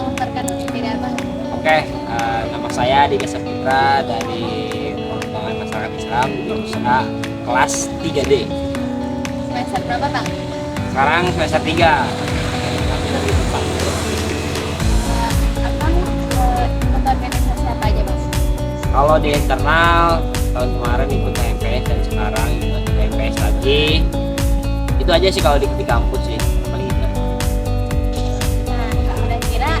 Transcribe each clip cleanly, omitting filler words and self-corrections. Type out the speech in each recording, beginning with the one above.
tolong perkenalkan diri abang. Oke, nama saya Dika Saputra dari Pengembangan Masyarakat Islam jurusan A, kelas 3D. Semester berapa bang? Sekarang semester 3. Abang ikut organisasi apa aja bang? Kalau di internal tahun kemarin ikut HMPS dan sekarang ikut HMPS lagi. Itu aja sih kalau di kampus sih paling itu. Nah kira-kira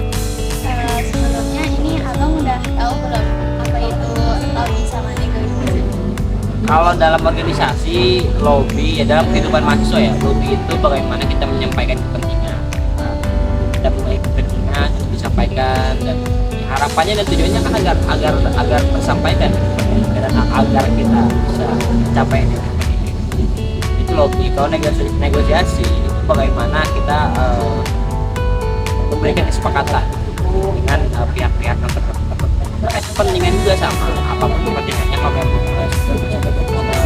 sebelumnya ini abang udah tahu belum apa itu lobby sama negosiasi? Kalau dalam organisasi lobby ya dalam kehidupan mahasiswa ya, lobby itu bagaimana kita menyampaikan kepentingan. Kita punya kepentingan untuk disampaikan dan harapannya dan tujuannya kan agar tersampaikan dan agar kita bisa mencapai itu lobby. Kalau negosiasi itu bagaimana kita memberikan kesepakatan dengan pihak-pihak yang terkait kepentingan juga sama, apapun kepentingannya kalau memang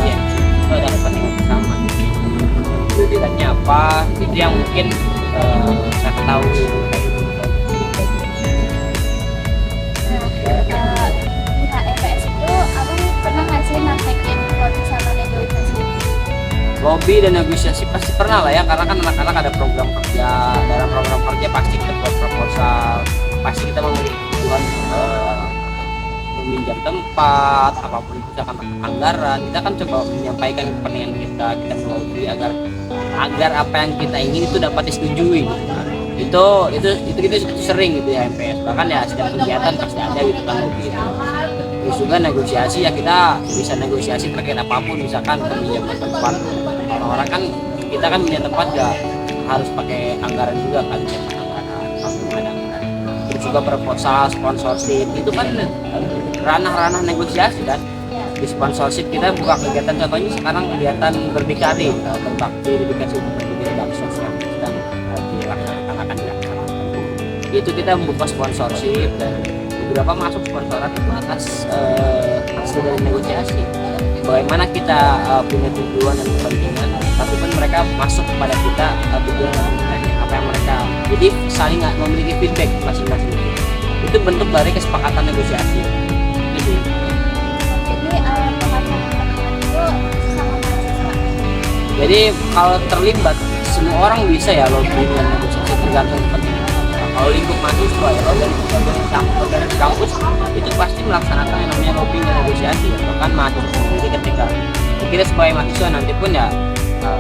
ya itu ada kepentingan bersama. Tujuannya apa itu yang mungkin saya ketahui. Pihak EPS itu abang pernah nggak sih praktekin lobby sama negosiasi? Lobby dan negosiasi pasti pernah lah ya, karena kan anak-anak ada program kerja, dalam program kerja pasti kita buat proposal, pasti kita memiliki kebutuhan meminjam tempat, apapun itu misalkan anggaran, kita kan coba menyampaikan kepentingan kita melobi agar apa yang kita ingin itu dapat disetujui gitu kan. Itu sering gitu ya MPS, bahkan ya setiap kegiatan pasti ada gitu kan lobby itu. Terus juga negosiasi ya, kita bisa negosiasi terkait apapun, misalkan peminjaman tempat. Orang-orang kan kita kan punya tempat gak harus pakai anggaran juga kan, anggaran. Terus juga proposal, sponsorship itu kan ranah-ranah negosiasi kan. Di sponsorship kita buka kegiatan, contohnya sekarang kegiatan berdikari tentang dedikasi untuk pendidikan baksos yang sedang dilaksanakan. Itu kita membuka sponsorship dan beberapa masuk sponsoran itu atas hasil dari negosiasi. Bagaimana kita punya tujuan dan kepentingan, tapi pun mereka masuk kepada kita tujuan dan kepentingannya apa yang mereka. Jadi saling memiliki feedback masing-masing. Itu bentuk dari kesepakatan negosiasi. Jadi pemasangan itu sama mahasiswa. Jadi kalau terlibat semua orang bisa ya lobby dan negosiasi tergantung kepentingan. Kalau lingkup mahasiswa ya organisasi kampus itu pasti melaksanakan yang namanya lobby dan negosiasi ya. Bahkan mahasiswa sendiri ketika kita sebagai mahasiswa nanti pun ya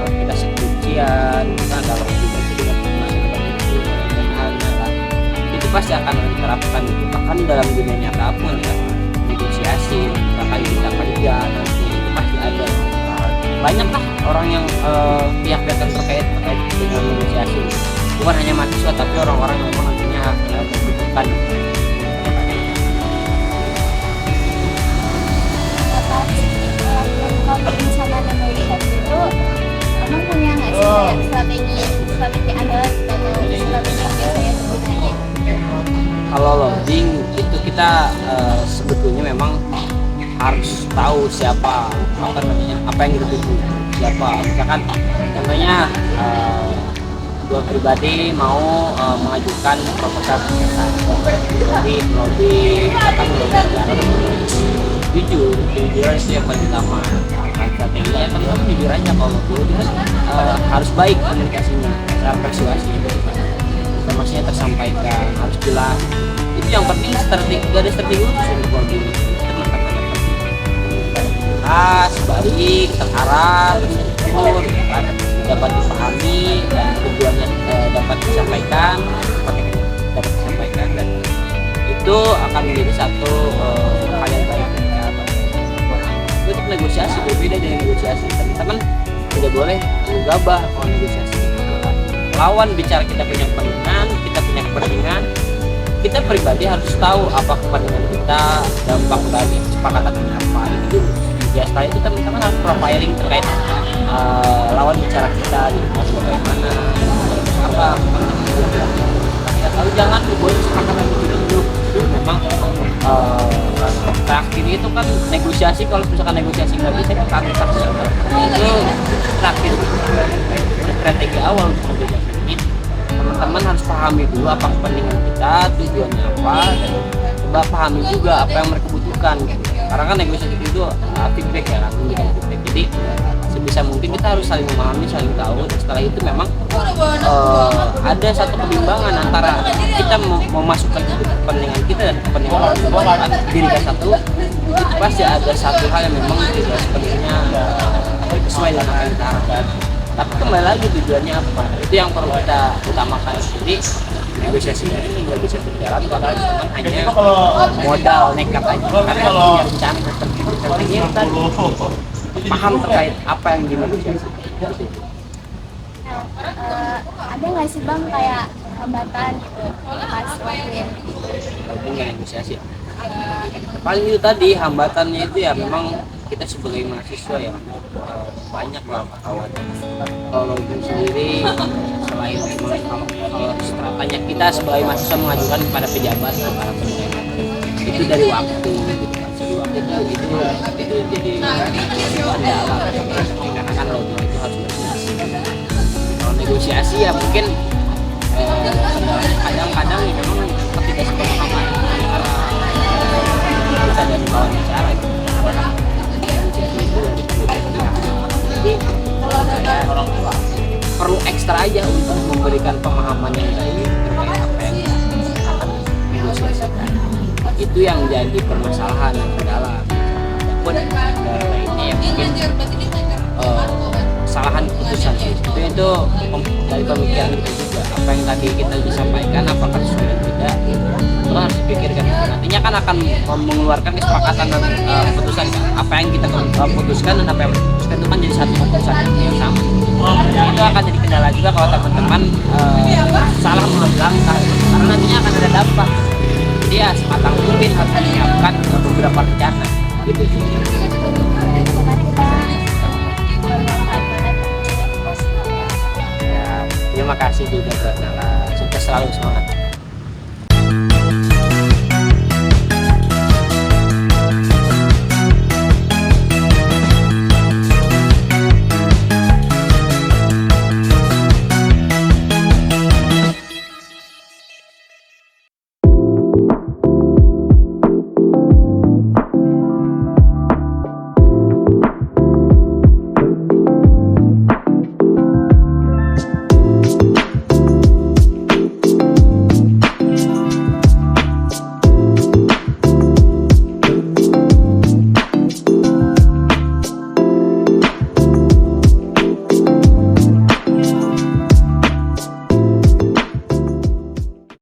kita skripsian, kita dalam diskusi dengan dan halnya kan itu pasti akan diterapkan gitu. Bahkan dalam dunia nyata pun ya negosiasi, misalkan kita kerja nanti itu pasti ada. Banyak lah orang yang pihak-pihak yang terkait dengan negosiasi, bukan hanya mahasiswa tapi orang-orang yang memang nantinya membutuhkan. Lobby sama negosiasi itu abang punya nggak sih kayak strategi andalan atau strategi yang biasanya digunakan? Kalau lobbying itu kita sebetulnya memang harus tahu siapa apa yang dituju siapa. Misalkan contohnya gue pribadi mau mengajukan proposal kegiatan dari lobby akan jujur itu yang paling utama. Strateginya kan jujur aja, kalau lobby kan harus baik komunikasinya secara persuasi, informasinya tersampaikan harus jelas. Itu yang penting, strategi gak ada strategi khusus untuk lobby. Jelas, baik, terarah, terukur, dapat dipahami dan tujuannya dapat disampaikan, dan itu akan menjadi satu hal yang baik. Untuk negosiasi berbeda dengan negosiasi, teman-teman tidak boleh menggabah kalau negosiasi. Lawan bicara kita punya kepentingan, kita pribadi harus tahu apa kepentingan kita, dampak dari kesepakatan apa itu. Ya setelah itu teman-teman harus profiling terkait lawan bicara kita gitu, bagaimana apa kita tahu, jangan dibuat kesepakatan itu memang terakhir itu kan negosiasi. Kalau misalkan negosiasi nggak bisa kita itu terakhir strategi awal untuk negosiasi ini. teman-teman harus pahami dulu apa kepentingan kita, tujuannya apa, dan coba pahami juga apa yang mereka butuhkan gitu. Karena kan negosiasi itu feedback ya, memberikan feedback. Jadi sebisa mungkin kita harus saling memahami, saling tahu. Dan setelah itu memang ada satu kebimbangan antara kita mau memasukkan kepentingan kita dan kepentingan diri kita satu, itu pasti ada satu hal yang memang tidak sepenuhnya sesuai dengan apa yang kita harapkan. Tapi kembali lagi tujuannya apa, itu yang perlu kita utamakan. Jadi negosiasi ini nggak bisa berjalan kalau cuma hanya modal nekat aja, karena punya rencana tertentu tadi paham terkait apa yang dinegosiasi. Ada nggak sih bang kayak hambatan gitu pas ngelakuin Punya negosiasi paling itu tadi hambatannya itu ya memang kita sebagai mahasiswa ya banyak lah kawan. Kalau itu sendiri selain memang kalau stratanya kita sebagai mahasiswa mengajukan kepada pejabat atau para pemerintah itu dari waktu gitu kan. Jadi waktu itu jadi kendala karena kan lobby itu harus bernegosiasi. Kalau negosiasi ya mungkin kadang-kadang ya memang ketidaksepakaman antara kita dan kawan bicara gitu. Jadi saya perlu ekstra aja untuk memberikan pemahaman yang baik terkait apa yang akan negosiasikan. Itu yang jadi permasalahan yang kendala. Pun lainnya yang mungkin kesalahan keputusan itu dari pemikiran kita juga. Apa yang tadi kita disampaikan apakah sesuai dan tidak itu harus dipikirkan. Nantinya kan akan mengeluarkan kesepakatan dan keputusan kan. Apa yang kita putuskan dan apa yang diputuskan itu kan jadi satu keputusan yang sama. Nah, itu akan jadi kendala juga kalau teman-teman salah mengambil langkah karena nantinya akan ada dampak. Jadi ya sematang mungkin harus menyiapkan beberapa rencana gitu sih. Ya, terima kasih juga buat Nala. Sukses selalu, semangat.